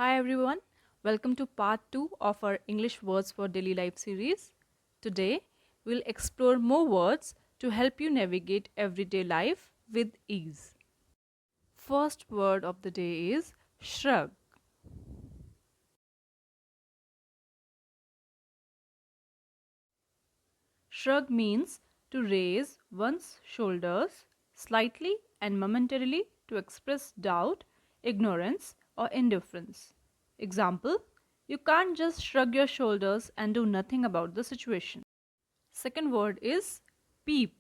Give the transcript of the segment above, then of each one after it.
Hi everyone, welcome to part 2 of our English Words for Daily Life series. Today, we'll explore more words to help you navigate everyday life with ease. First word of the day is shrug. Shrug means to raise one's shoulders slightly and momentarily to express doubt, ignorance, or indifference. Example, you can't just shrug your shoulders and do nothing about the situation. Second word is peep.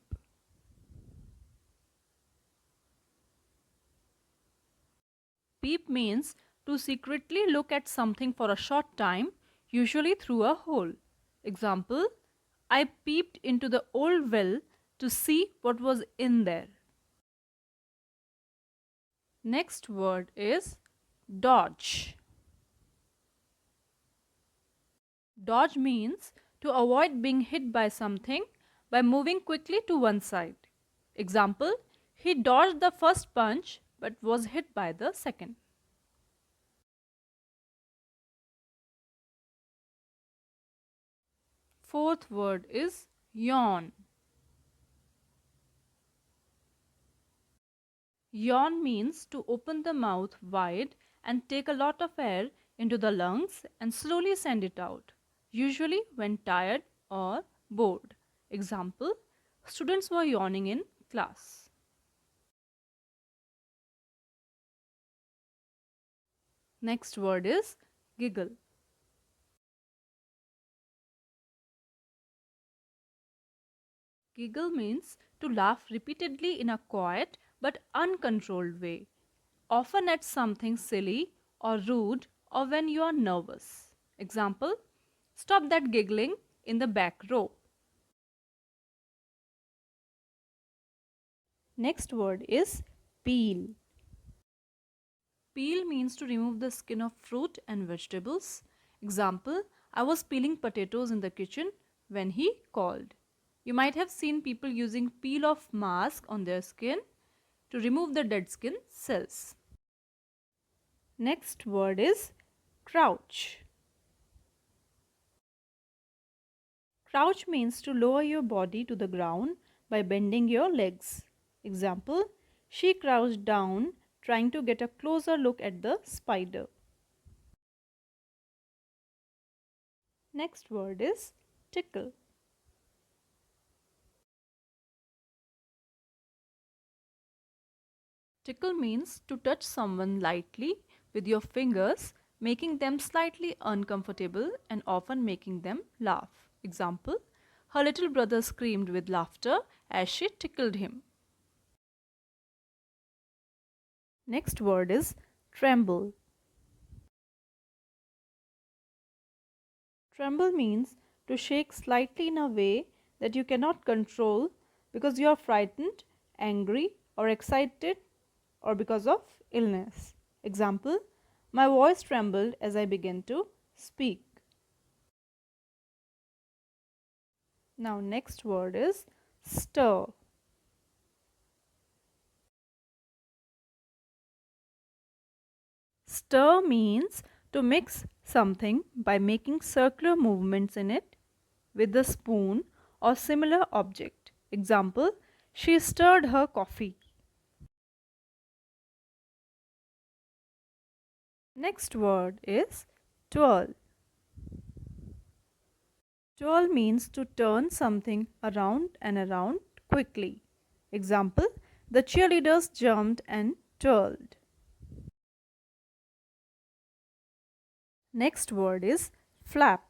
Peep means to secretly look at something for a short time, usually through a hole. Example, I peeped into the old well to see what was in there. Next word is dodge. Dodge means to avoid being hit by something by moving quickly to one side. Example, he dodged the first punch but was hit by the second. Fourth word is yawn. Yawn means to open the mouth wide and take a lot of air into the lungs and slowly send it out, usually when tired or bored. Example, students were yawning in class. Next word is giggle. Giggle means to laugh repeatedly in a quiet but uncontrolled way, often at something silly or rude or when you are nervous. Example, stop that giggling in the back row. Next word is peel. Peel means to remove the skin of fruit and vegetables. Example, I was peeling potatoes in the kitchen when he called. You might have seen people using peel-off mask on their skin to remove the dead skin cells. Next word is crouch. Crouch means to lower your body to the ground by bending your legs. Example, she crouched down trying to get a closer look at the spider. Next word is tickle. Tickle means to touch someone lightly with your fingers, making them slightly uncomfortable and often making them laugh. Example, her little brother screamed with laughter as she tickled him. Next word is tremble. Tremble means to shake slightly in a way that you cannot control because you are frightened, angry, or excited, or because of illness. Example, my voice trembled as I began to speak. Now, next word is stir. Stir means to mix something by making circular movements in it with a spoon or similar object. Example, she stirred her coffee. Next word is twirl. Twirl means to turn something around and around quickly. Example, the cheerleaders jumped and twirled. Next word is flap.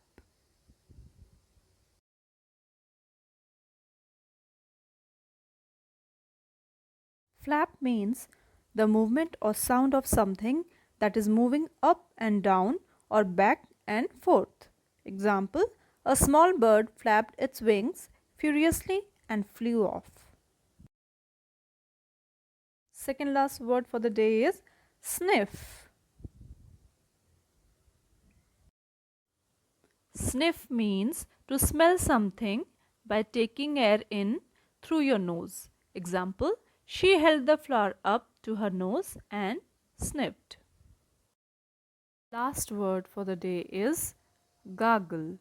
Flap means the movement or sound of something that is moving up and down or back and forth. Example, a small bird flapped its wings furiously and flew off. Second last word for the day is sniff. Sniff means to smell something by taking air in through your nose. Example, she held the flower up to her nose and sniffed. Last word for the day is gargle.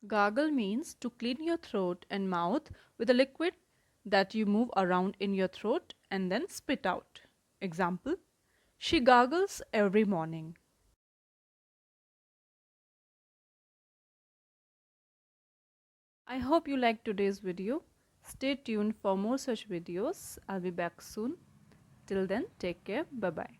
Gargle means to clean your throat and mouth with a liquid that you move around in your throat and then spit out. Example: she gargles every morning. I hope you liked today's video. Stay tuned for more such videos. I'll be back soon. Till then, take care. Bye bye.